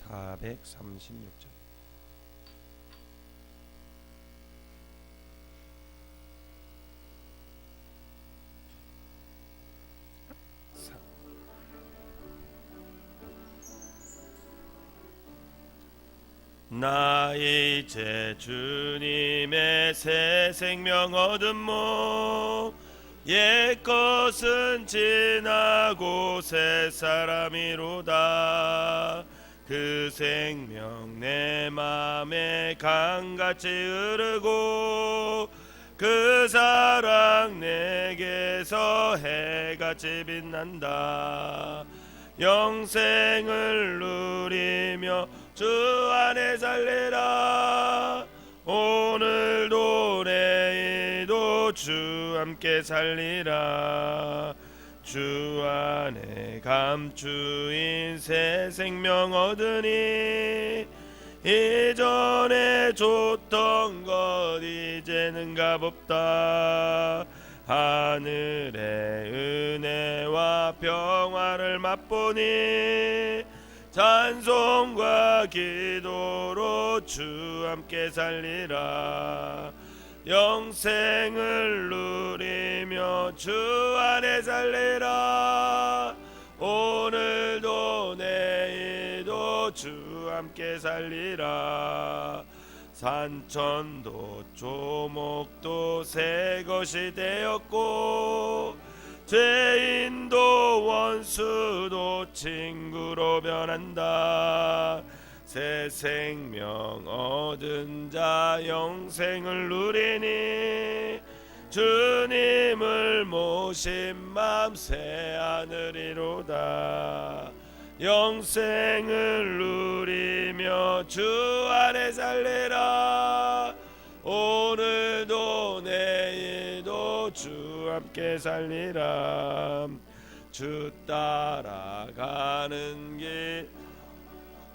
436장. 나 이제 주님의 새 생명 얻은 몸, 옛것은 지나고 새 사람이로다. 그 생명 내 맘에 강같이 흐르고 그 사랑 내게서 해같이 빛난다. 영생을 누리며 주 안에 살리라. 오늘도 내일도 주 함께 살리라. 주 안에 감추인 새 생명 얻으니 이전에 줬던 것 이제는 값없다. 하늘의 은혜와 평화를 맛보니 찬송과 기도로 주 함께 살리라. 영생을 누리며 주 안에 살리라. 오늘도 내일도 주 함께 살리라. 산천도 조목도 새 것이 되었고 죄인도 원수도 친구로 변한다. 새 생명 얻은 자 영생을 누리니 주님을 모신 맘 새 하늘이로다. 영생을 누리며 주 안에 살리라. 오늘도 내일도 주 함께 살리라. 주 따라가는 길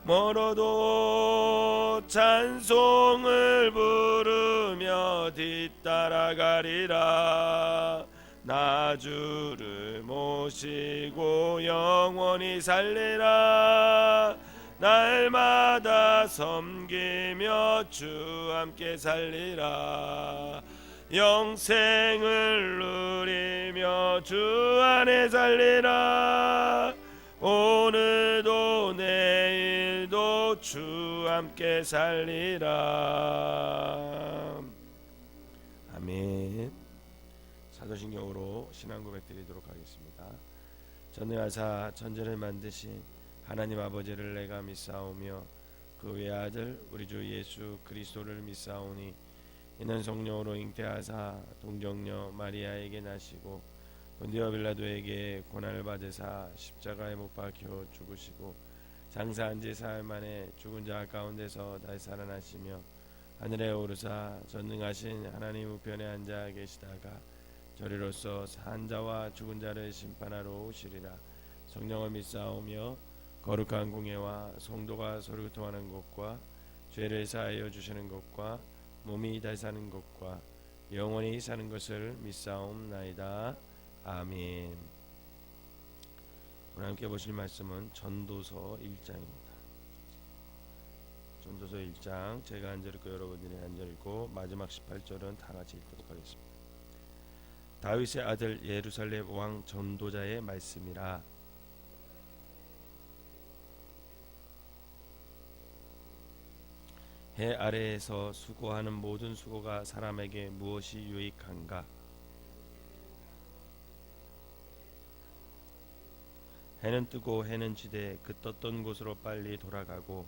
멀어도 찬송을 부르며 뒤따라가리라. 나 주를 모시고 영원히 살리라. 날마다 섬기며 주 함께 살리라. 영생을 누리며 주 안에 살리라. 오늘도 내일도 주 함께 살리라. 아멘. 사도신경으로 신앙 고백 드리도록 하겠습니다. 전능하사 천지를 만드신 하나님 아버지를 내가 믿사오며 그 외아들 우리 주 예수 그리스도를 믿사오니 이는 성령으로 잉태하사 동정녀 마리아에게 나시고 본디오 빌라도에게 고난을 받으사 십자가에 못 박혀 죽으시고 장사한 지 사흘 만에 죽은 자 가운데서 다시 살아나시며 하늘에 오르사 전능하신 하나님 우편에 앉아 계시다가 저리로서 산 자와 죽은 자를 심판하러 오시리라. 성령을 믿사오며 거룩한 공예와 성도가 서로 교통하는 것과 죄를 사하여 주시는 것과 몸이 다시 사는 것과 영원히 사는 것을 믿사옵나이다. 아멘. 오늘 함께 보실 말씀은 전도서 1장입니다. 전도서 1장 제가 한 절 읽고 여러분들이 한 절 읽고 마지막 18절은 다 같이 읽도록 하겠습니다. 다윗의 아들 예루살렘 왕 전도자의 말씀이라. 해 아래에서 수고하는 모든 수고가 사람에게 무엇이 유익한가? 해는 뜨고 해는 지되 그 떴던 곳으로 빨리 돌아가고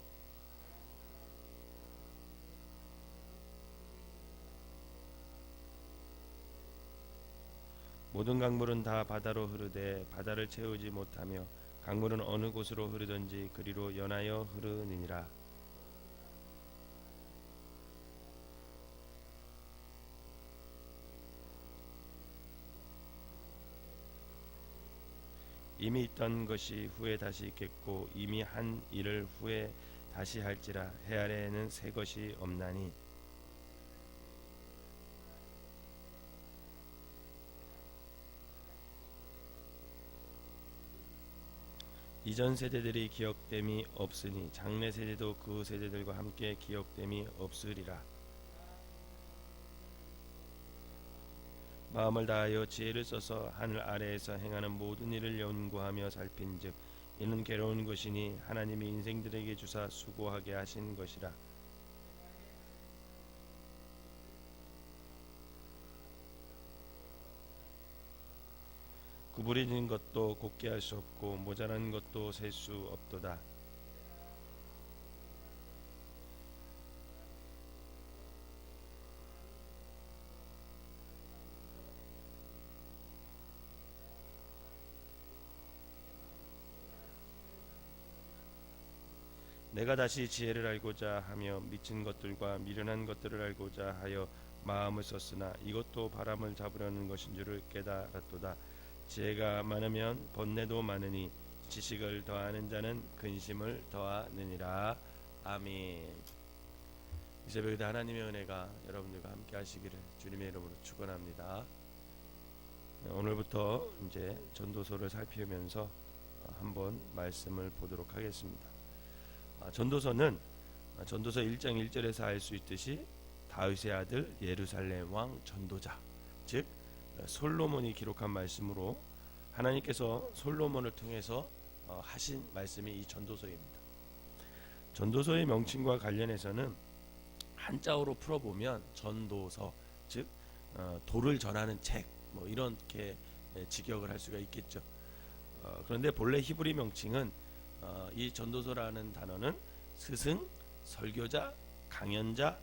모든 강물은 다 바다로 흐르되 바다를 채우지 못하며 강물은 어느 곳으로 흐르든지 그리로 연하여 흐르느니라. 이미 있던 것이 후에 다시 있겠고 이미 한 일을 후에 다시 할지라. 해 아래에는 새 것이 없나니 이전 세대들이 기억됨이 없으니 장래 세대도 그 세대들과 함께 기억됨이 없으리라. 마음을 다하여 지혜를 써서 하늘 아래에서 행하는 모든 일을 연구하며 살핀즉 이는 괴로운 것이니 하나님이 인생들에게 주사 수고하게 하신 것이라. 구부리는 것도 곱게 할 수 없고 모자란 것도 셀 수 없도다. 내가 다시 지혜를 알고자 하며 미친 것들과 미련한 것들을 알고자 하여 마음을 썼으나 이것도 바람을 잡으려는 것인 줄을 깨달았도다. 지혜가 많으면 번뇌도 많으니 지식을 더하는 자는 근심을 더하느니라. 아멘. 이 새벽에 하나님의 은혜가 여러분들과 함께 하시기를 주님의 이름으로 축원합니다. 오늘부터 이제 전도서를 살피면서 한번 말씀을 보도록 하겠습니다. 전도서는 전도서 1장 1절에서 알 수 있듯이 다윗의 아들 예루살렘 왕 전도자, 즉 솔로몬이 기록한 말씀으로 하나님께서 솔로몬을 통해서 하신 말씀이 이 전도서입니다. 전도서의 명칭과 관련해서는 한자어로 풀어보면 전도서, 즉 도를 전하는 책, 뭐 이렇게 직역을 할 수가 있겠죠. 그런데 본래 히브리 명칭은 이 전도서라는 단어는 스승, 설교자, 강연자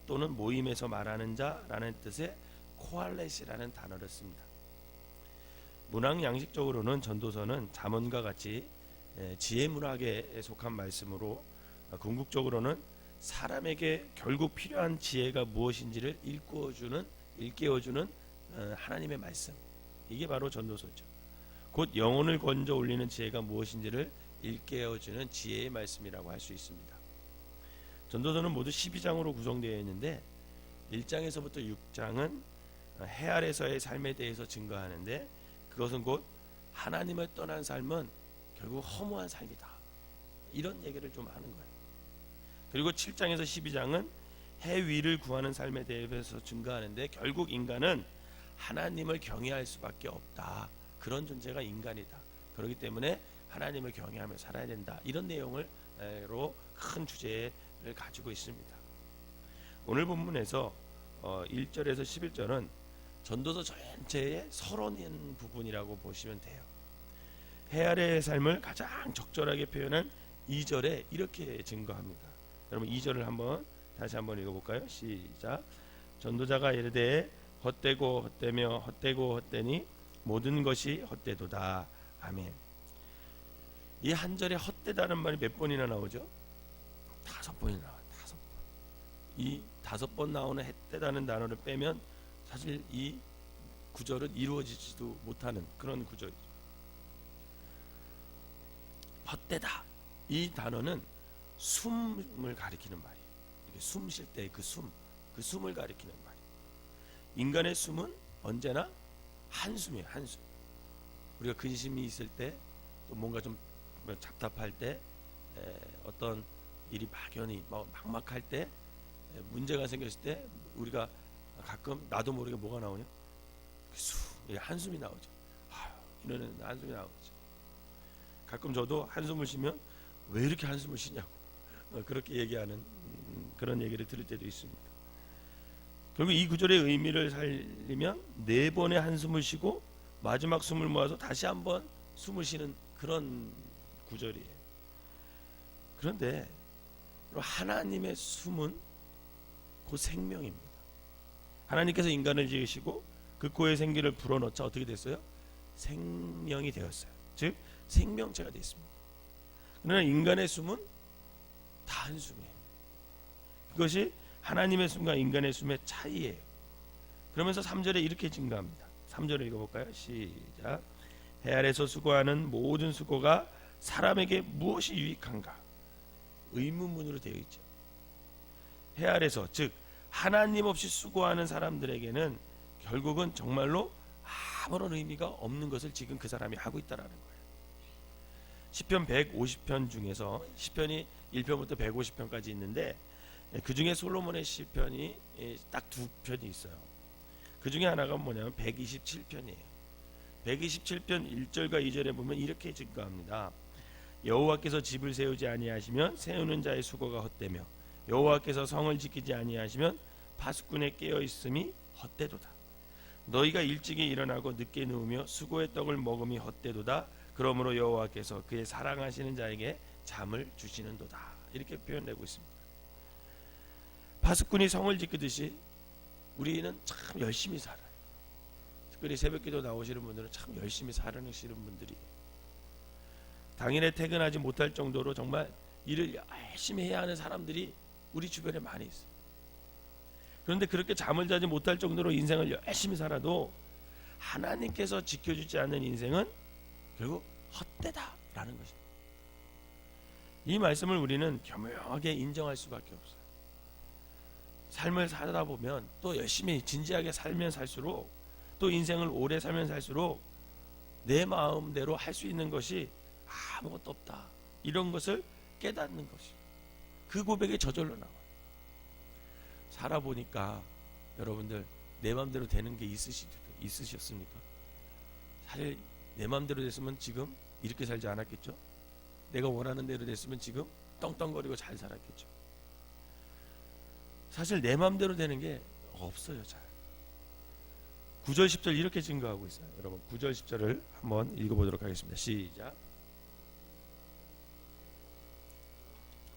또는 모임에서 말하는 자라는 뜻의 코알렛이라는 단어를 씁니다. 문학 양식적으로는 전도서는 잠언과 같이 지혜 문학에 속한 말씀으로 궁극적으로는 사람에게 결국 필요한 지혜가 무엇인지를 일깨워주는 하나님의 말씀, 이게 바로 전도서죠. 곧 영혼을 건져 올리는 지혜가 무엇인지를 일깨워주는 지혜의 말씀이라고 할 수 있습니다. 전도서는 모두 12장으로 구성되어 있는데 1장에서부터 6장은 해 아래서의 삶에 대해서 증거하는데 그것은 곧 하나님을 떠난 삶은 결국 허무한 삶이다, 이런 얘기를 좀 하는 거예요. 그리고 7장에서 12장은 해 위를 구하는 삶에 대해서 증거하는데 결국 인간은 하나님을 경외할 수밖에 없다, 그런 존재가 인간이다, 그렇기 때문에 하나님을 경외하며 살아야 된다, 이런 내용으로 큰 주제를 가지고 있습니다. 오늘 본문에서 1절에서 11절은 전도서 전체의 서론인 부분이라고 보시면 돼요. 해 아래의 삶을 가장 적절하게 표현한 2절에 이렇게 증거합니다. 여러분 2절을 다시 한번 읽어볼까요? 시작. 전도자가 이르되 헛되고 헛되며 헛되고 헛되니 모든 것이 헛되도다. 아멘. 이 한 절에 헛되다는 말이 몇 번이나 나오죠? 5번이나 나와요. 5번. 이 5번 나오는 헛되다는 단어를 빼면 사실 이 구절은 이루어지지도 못하는 그런 구절이죠. 헛되다, 이 단어는 숨을 가리키는 말이에요. 이렇게 숨 쉴 때 그 숨을 가리키는 말이에요. 인간의 숨은 언제나 한숨이에요. 한숨. 우리가 근심이 있을 때, 또 뭔가 좀 답답할 때, 어떤 일이 막연히 막막할 때, 문제가 생겼을 때 우리가 가끔 나도 모르게 뭐가 나오냐? 한숨이 나오죠. 이러는 한숨이 나오죠. 가끔 저도 한숨을 쉬면 왜 이렇게 한숨을 쉬냐고 그렇게 얘기하는 그런 얘기를 들을 때도 있습니다. 결국 이 구절의 의미를 살리면 4번의 한숨을 쉬고 마지막 숨을 모아서 다시 한번 숨을 쉬는 그런 구절이에요. 그런데 하나님의 숨은 곧 생명입니다. 하나님께서 인간을 지으시고 그 코에 생기를 불어넣자 어떻게 됐어요? 생명이 되었어요. 즉 생명체가 됐습니다. 그러나 인간의 숨은 다 한숨이에요. 그것이 하나님의 숨과 인간의 숨의 차이예요. 그러면서 3절에 이렇게 증가합니다. 3절을 읽어볼까요? 시작. 해 아래서 수고하는 모든 수고가 사람에게 무엇이 유익한가? 의문문으로 되어 있죠. 해 아래서, 즉 하나님 없이 수고하는 사람들에게는 결국은 정말로 아무런 의미가 없는 것을 지금 그 사람이 하고 있다라는 거예요. 시편 150편 중에서 시편이 1편부터 150편까지 있는데 그 중에 솔로몬의 시편이 딱 두 편이 있어요. 그 중에 하나가 뭐냐면 127편이에요. 127편 1절과 2절에 보면 이렇게 증거합니다. 여호와께서 집을 세우지 아니하시면 세우는 자의 수고가 헛되며 여호와께서 성을 지키지 아니하시면 파수꾼의 깨어 있음이 헛되도다. 너희가 일찍이 일어나고 늦게 누우며 수고의 떡을 먹음이 헛되도다. 그러므로 여호와께서 그의 사랑하시는 자에게 잠을 주시는도다. 이렇게 표현되고 있습니다. 파수꾼이 성을 지키듯이 우리는 참 열심히 살아요. 특별히 새벽기도 나오시는 분들은 참 열심히 살아내시는 분들이 당일에 퇴근하지 못할 정도로 정말 일을 열심히 해야 하는 사람들이 우리 주변에 많이 있어요. 그런데 그렇게 잠을 자지 못할 정도로 인생을 열심히 살아도 하나님께서 지켜주지 않는 인생은 결국 헛되다라는 것입니다. 이 말씀을 우리는 교묘하게 인정할 수밖에 없어요. 삶을 살다 보면 또 열심히 진지하게 살면 살수록 또 인생을 오래 살면 살수록 내 마음대로 할 수 있는 것이 아무것도 없다. 이런 것을 깨닫는 것이 그 고백이 저절로 나와요. 살아보니까 여러분들 내 마음대로 되는 게 있으셨습니까? 사실 내 마음대로 됐으면 지금 이렇게 살지 않았겠죠? 내가 원하는 대로 됐으면 지금 떵떵거리고 잘 살았겠죠? 사실 내 마음대로 되는 게 없어요. 잘 9절 10절 이렇게 증거하고 있어요. 여러분 9절 10절을 한번 읽어보도록 하겠습니다. 시작.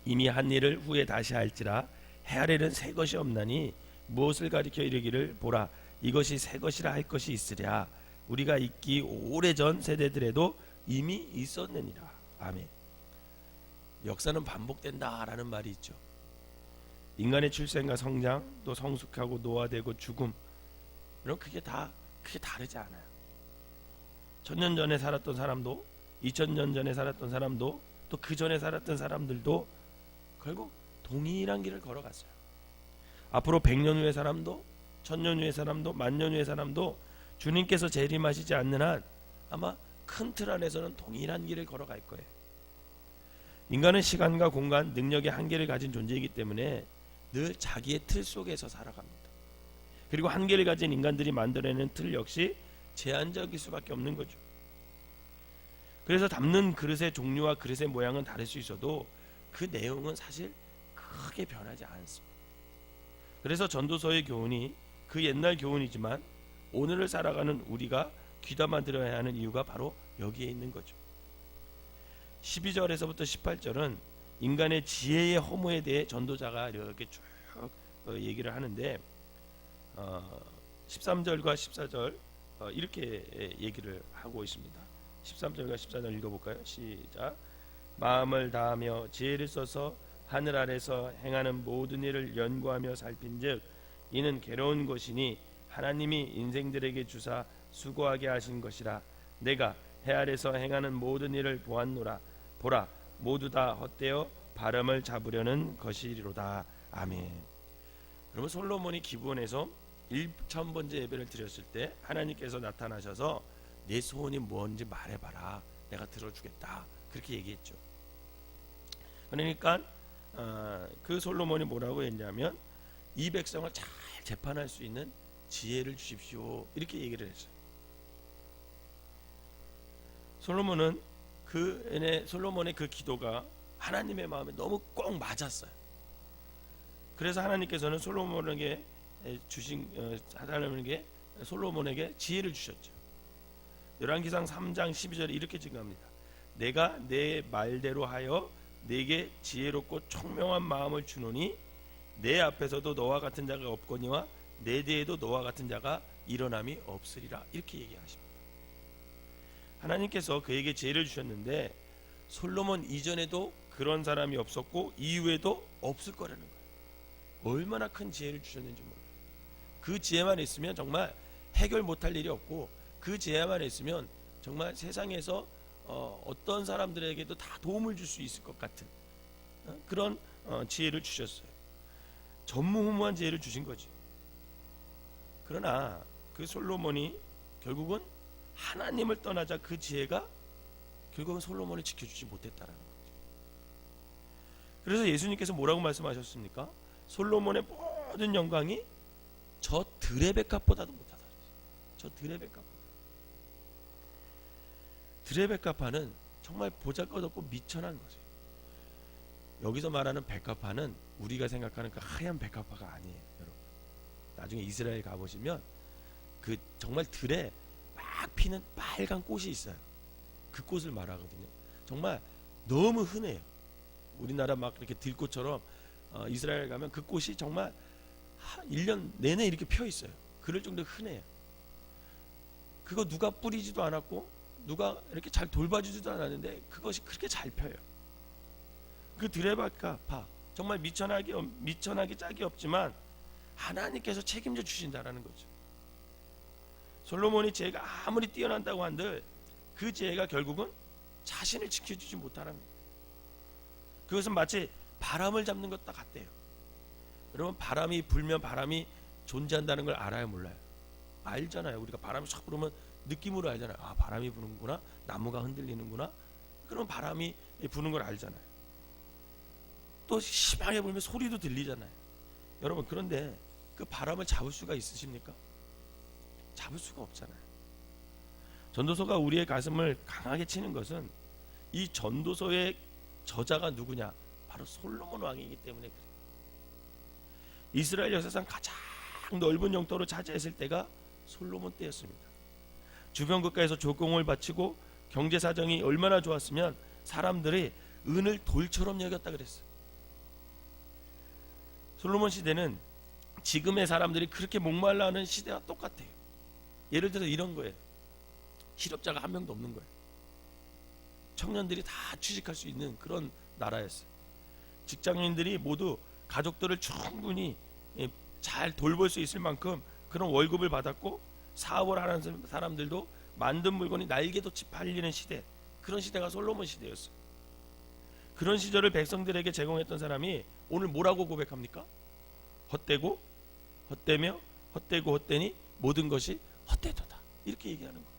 이미 한 일을 후에 다시 할지라 헤아리는 새 것이 없나니 무엇을 가리켜 이르기를 보라 이것이 새 것이라 할 것이 있으랴 우리가 있기 오래전 세대들에도 이미 있었느니라. 아멘. 역사는 반복된다라는 말이 있죠. 인간의 출생과 성장 또 성숙하고 노화되고 죽음 이런 그게 다르지 않아요. 1000년 전에 살았던 사람도 2000년 전에 살았던 사람도 또 그 전에 살았던 사람들도 결국 동일한 길을 걸어갔어요. 앞으로 100년 후의 사람도 1000년 후의 사람도 10,000년 후의 사람도 주님께서 재림하시지 않는 한 아마 큰 틀 안에서는 동일한 길을 걸어갈 거예요. 인간은 시간과 공간, 능력의 한계를 가진 존재이기 때문에 늘 자기의 틀 속에서 살아갑니다. 그리고 한계를 가진 인간들이 만들어내는 틀 역시 제한적일 수밖에 없는 거죠. 그래서 담는 그릇의 종류와 그릇의 모양은 다를 수 있어도 그 내용은 사실 크게 변하지 않습니다. 그래서 전도서의 교훈이 그 옛날 교훈이지만 오늘을 살아가는 우리가 귀담아 들어야 하는 이유가 바로 여기에 있는 거죠. 12절에서부터 18절은 인간의 지혜의 허무에 대해 전도자가 이렇게 쭉 얘기를 하는데 13절과 14절 이렇게 얘기를 하고 있습니다. 13절과 14절 읽어볼까요? 시작. 마음을 다하며 지혜를 써서 하늘 아래서 행하는 모든 일을 연구하며 살핀즉 이는 괴로운 것이니 하나님이 인생들에게 주사 수고하게 하신 것이라. 내가 해 아래서 행하는 모든 일을 보았노라. 보라 모두 다 헛되어 바람을 잡으려는 것이리로다. 아멘. 그러면 솔로몬이 기브온에서 1000번째 예배를 드렸을 때 하나님께서 나타나셔서 내 소원이 뭔지 말해봐라. 내가 들어주겠다. 그렇게 얘기했죠. 그러니까 그 솔로몬이 뭐라고 했냐면 이 백성을 잘 재판할 수 있는 지혜를 주십시오. 이렇게 얘기를 했어요. 솔로몬의 그 기도가 하나님의 마음에 너무 꼭 맞았어요. 그래서 하나님께서는 솔로몬에게 솔로몬에게 지혜를 주셨죠. 열왕기상 3장 12절에 이렇게 증거합니다. 내가 내 말대로 하여 내게 지혜롭고 총명한 마음을 주노니 내 앞에서도 너와 같은 자가 없거니와 내 뒤에도 너와 같은 자가 일어남이 없으리라. 이렇게 얘기하십니다. 하나님께서 그에게 지혜를 주셨는데 솔로몬 이전에도 그런 사람이 없었고 이후에도 없을 거라는 거예요. 얼마나 큰 지혜를 주셨는지 몰라요. 그 지혜만 있으면 정말 해결 못할 일이 없고 그 지혜만 있으면 정말 세상에서 어떤 사람들에게도 다 도움을 줄 수 있을 것 같은 그런 지혜를 주셨어요. 전무후무한 지혜를 주신 거지. 그러나 그 솔로몬이 결국은 하나님을 떠나자 그 지혜가 결국은 솔로몬을 지켜주지 못했다라는 거죠. 그래서 예수님께서 뭐라고 말씀하셨습니까? 솔로몬의 모든 영광이 저 드레베캅보다도 못하다. 저 드레베캅보다. 드레베캅파는 정말 보잘것없고 미천한 거죠. 여기서 말하는 베카파는 우리가 생각하는 그 하얀 베카파가 아니에요, 여러분. 나중에 이스라엘 가보시면 그 정말 들에 막 피는 빨간 꽃이 있어요. 그 꽃을 말하거든요. 정말 너무 흔해요. 우리나라 막 이렇게 들꽃처럼 이스라엘 가면 그 꽃이 정말 1년 내내 이렇게 펴 있어요. 그럴 정도로 흔해요. 그거 누가 뿌리지도 않았고 누가 이렇게 잘 돌봐주지도 않았는데 그것이 그렇게 잘 펴요. 그 드레베카파 정말 미천하기 짝이 없지만 하나님께서 책임져 주신다라는 거죠. 솔로몬이 지혜가 아무리 뛰어난다고 한들 그 지혜가 결국은 자신을 지켜주지 못하는 거예요. 그것은 마치 바람을 잡는 것과 같대요. 여러분, 바람이 불면 바람이 존재한다는 걸 알아요, 몰라요? 알잖아요. 우리가 바람이 쫙 불으면 느낌으로 알잖아요. 아, 바람이 부는구나, 나무가 흔들리는구나. 그럼 바람이 부는 걸 알잖아요. 또 심하게 불면 소리도 들리잖아요. 여러분, 그런데 그 바람을 잡을 수가 있으십니까? 잡을 수가 없잖아요. 전도서가 우리의 가슴을 강하게 치는 것은 이 전도서의 저자가 누구냐? 바로 솔로몬 왕이기 때문에 그래요. 이스라엘 역사상 가장 넓은 영토로 차지했을 때가 솔로몬 때였습니다. 주변 국가에서 조공을 바치고 경제 사정이 얼마나 좋았으면 사람들이 은을 돌처럼 여겼다 그랬어요. 솔로몬 시대는 지금의 사람들이 그렇게 목말라 하는 시대와 똑같아요. 예를 들어 이런 거예요. 실업자가 한 명도 없는 거예요. 청년들이 다 취직할 수 있는 그런 나라였어요. 직장인들이 모두 가족들을 충분히 잘 돌볼 수 있을 만큼 그런 월급을 받았고, 사업을 하는 사람들도 만든 물건이 날개돋이 팔리는 시대, 그런 시대가 솔로몬 시대였어요. 그런 시절을 백성들에게 제공했던 사람이 오늘 뭐라고 고백합니까? 헛되고 헛되며 헛되고 헛되니 모든 것이 헛되도다, 이렇게 얘기하는 거예요.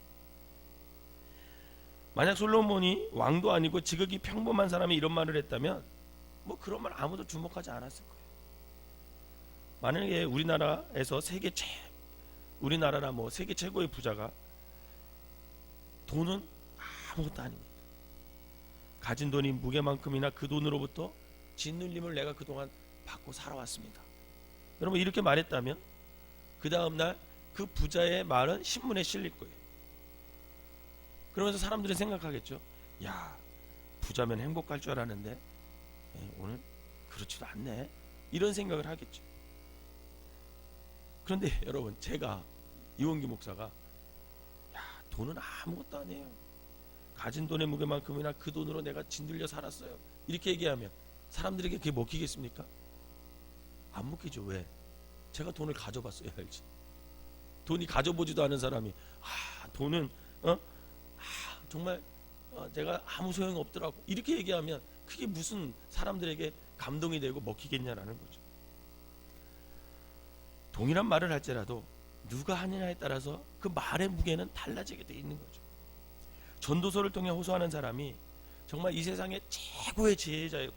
만약 솔로몬이 왕도 아니고 지극히 평범한 사람이 이런 말을 했다면 뭐 그런 말 아무도 주목하지 않았을 거예요. 만약에 우리나라에서 우리나라나 뭐 세계 최고의 부자가 돈은 아무것도 아닙니다. 가진 돈이 무게만큼이나 그 돈으로부터 짓눌림을 내가 그동안 받고 살아왔습니다. 여러분, 이렇게 말했다면 그 다음날 그 부자의 말은 신문에 실릴 거예요. 그러면서 사람들이 생각하겠죠. 야, 부자면 행복할 줄 알았는데 오늘 그렇지도 않네, 이런 생각을 하겠죠. 그런데 여러분, 제가 이원기 목사가 야, 돈은 아무것도 아니에요, 가진 돈의 무게만큼이나 그 돈으로 내가 짓눌려 살았어요, 이렇게 얘기하면 사람들에게 그게 먹히겠습니까? 안 먹히죠. 왜? 제가 돈을 가져봤어야 알지. 돈이 가져보지도 않은 사람이 돈은 정말 제가 아무 소용이 없더라고, 이렇게 얘기하면 그게 무슨 사람들에게 감동이 되고 먹히겠냐라는 거죠. 동일한 말을 할지라도 누가 하느냐에 따라서 그 말의 무게는 달라지게 돼 있는 거죠. 전도서를 통해 호소하는 사람이 정말 이 세상의 최고의 지혜자였고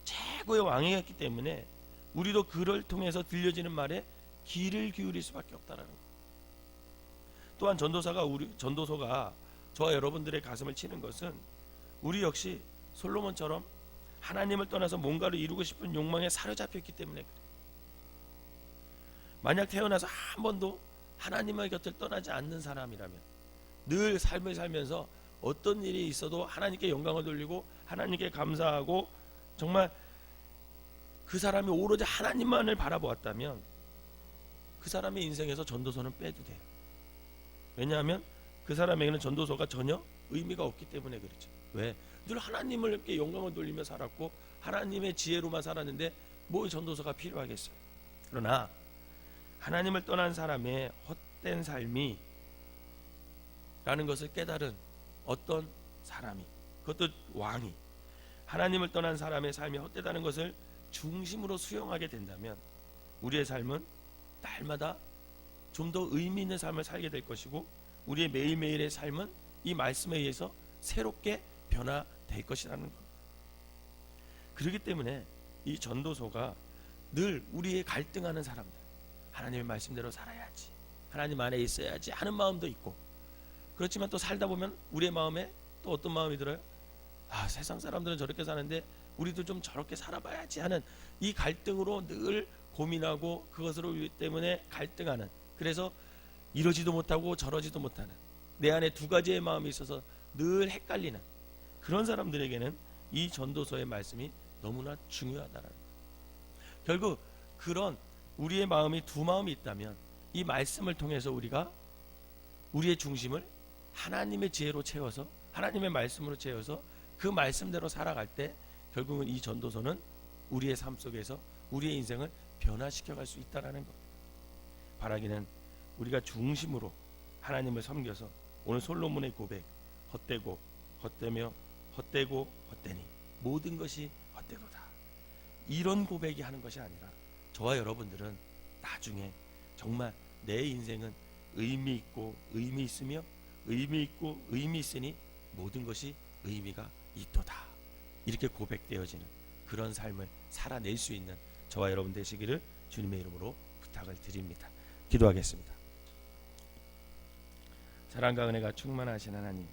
최고의 왕이었기 때문에 우리도 그를 통해서 들려지는 말에 귀를 기울일 수밖에 없다는 거예요. 또한 전도서가 저와 여러분들의 가슴을 치는 것은 우리 역시 솔로몬처럼 하나님을 떠나서 뭔가를 이루고 싶은 욕망에 사로잡혔기 때문에 그래요. 만약 태어나서 한 번도 하나님의 곁을 떠나지 않는 사람이라면, 늘 삶을 살면서 어떤 일이 있어도 하나님께 영광을 돌리고 하나님께 감사하고 정말 그 사람이 오로지 하나님만을 바라보았다면 그 사람의 인생에서 전도서는 빼도 돼요. 왜냐하면 그 사람에게는 전도서가 전혀 의미가 없기 때문에 그렇죠. 왜? 늘 하나님을 이렇게 영광을 돌리며 살았고 하나님의 지혜로만 살았는데 뭐 전도서가 필요하겠어요. 그러나 하나님을 떠난 사람의 헛된 삶이 라는 것을 깨달은 어떤 사람이, 그것도 왕이 하나님을 떠난 사람의 삶이 헛되다는 것을 중심으로 수용하게 된다면 우리의 삶은 날마다 좀 더 의미 있는 삶을 살게 될 것이고 우리의 매일매일의 삶은 이 말씀에 의해서 새롭게 변화될 것이라는 것. 그렇기 때문에 이 전도서가 늘 우리의 갈등하는 사람들, 하나님의 말씀대로 살아야지, 하나님 안에 있어야지 하는 마음도 있고, 그렇지만 또 살다 보면 우리의 마음에 또 어떤 마음이 들어요? 아, 세상 사람들은 저렇게 사는데 우리도 좀 저렇게 살아봐야지 하는 이 갈등으로 늘 고민하고 그것으로 때문에 갈등하는, 그래서 이러지도 못하고 저러지도 못하는, 내 안에 두 가지의 마음이 있어서 늘 헷갈리는 그런 사람들에게는 이 전도서의 말씀이 너무나 중요하다는 거예요. 결국 그런 우리의 마음이 두 마음이 있다면 이 말씀을 통해서 우리가 우리의 중심을 하나님의 지혜로 채워서, 하나님의 말씀으로 채워서 그 말씀대로 살아갈 때 결국은 이 전도서는 우리의 삶 속에서 우리의 인생을 변화시켜갈 수 있다는 것. 바라기는 우리가 중심으로 하나님을 섬겨서 오늘 솔로몬의 고백, 헛되고 헛되며 헛되고 헛되니 모든 것이 헛되도다, 이런 고백이 하는 것이 아니라 저와 여러분들은 나중에 정말 내 인생은 의미 있고 의미 있으며 의미 있고 의미 있으니 모든 것이 의미가 있도다, 이렇게 고백되어지는 그런 삶을 살아낼 수 있는 저와 여러분 되시기를 주님의 이름으로 부탁을 드립니다. 기도하겠습니다. 사랑과 은혜가 충만하신 하나님,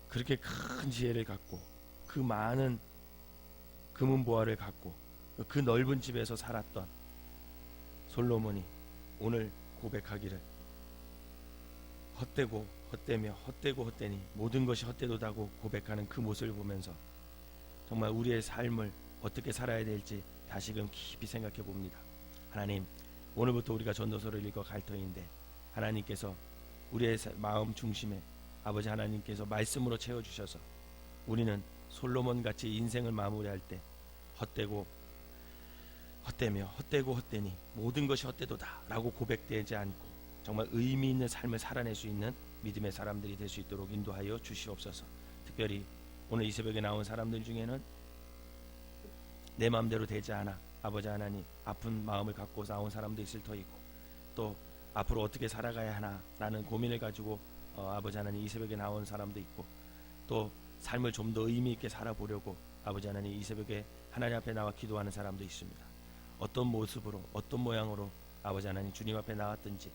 그렇게 큰 지혜를 갖고 그 많은 금은보화를 갖고 그 넓은 집에서 살았던 솔로몬이 오늘 고백하기를 헛되고 헛되며 헛되고 헛되니 모든 것이 헛되도다고 고백하는 그 모습을 보면서 정말 우리의 삶을 어떻게 살아야 될지 다시금 깊이 생각해 봅니다. 하나님, 오늘부터 우리가 전도서를 읽어 갈 터인데 하나님께서 우리의 마음 중심에 아버지 하나님께서 말씀으로 채워주셔서 우리는 솔로몬같이 인생을 마무리할 때 헛되고 헛되며 헛되고 헛되니 모든 것이 헛되도다 라고 고백되지 않고 정말 의미 있는 삶을 살아낼 수 있는 믿음의 사람들이 될 수 있도록 인도하여 주시옵소서. 특별히 오늘 이 새벽에 나온 사람들 중에는 내 마음대로 되지 않아 아버지 하나님 아픈 마음을 갖고 나온 사람도 있을 터이고, 또 앞으로 어떻게 살아가야 하나 라는 고민을 가지고 아버지 하나님 이 새벽에 나온 사람도 있고, 또 삶을 좀 더 의미 있게 살아보려고 아버지 하나님 이 새벽에 하나님 앞에 나와 기도하는 사람도 있습니다. 어떤 모습으로 어떤 모양으로 아버지 하나님 주님 앞에 나왔든지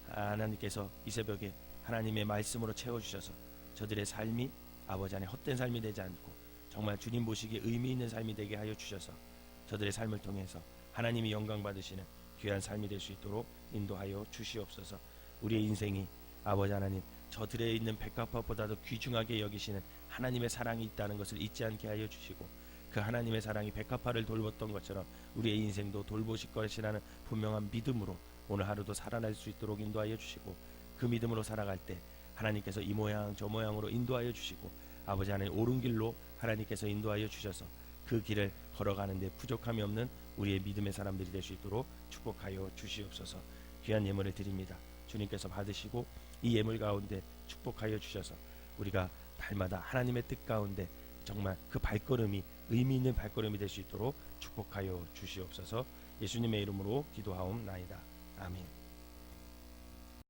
하나님께서 이 새벽에 하나님의 말씀으로 채워주셔서 저들의 삶이 아버지 안에 헛된 삶이 되지 않고 정말 주님 보시기에 의미 있는 삶이 되게 하여 주셔서 저들의 삶을 통해서 하나님이 영광 받으시는 귀한 삶이 될 수 있도록 인도하여 주시옵소서. 우리의 인생이 아버지 하나님 저들에 있는 백합화보다도 귀중하게 여기시는 하나님의 사랑이 있다는 것을 잊지 않게 하여 주시고, 그 하나님의 사랑이 백합화를 돌봤던 것처럼 우리의 인생도 돌보실 것이라는 분명한 믿음으로 오늘 하루도 살아날 수 있도록 인도하여 주시고, 그 믿음으로 살아갈 때 하나님께서 이 모양 저 모양으로 인도하여 주시고 아버지 하나님 옳은 길로 하나님께서 인도하여 주셔서 그 길을 걸어가는데 부족함이 없는 우리의 믿음의 사람들이 될 수 있도록 축복하여 주시옵소서. 귀한 예물을 드립니다. 주님께서 받으시고 이 예물 가운데 축복하여 주셔서 우리가 날마다 하나님의 뜻 가운데 정말 그 발걸음이 의미 있는 발걸음이 될 수 있도록 축복하여 주시옵소서. 예수님의 이름으로 기도하옵나이다. 아멘.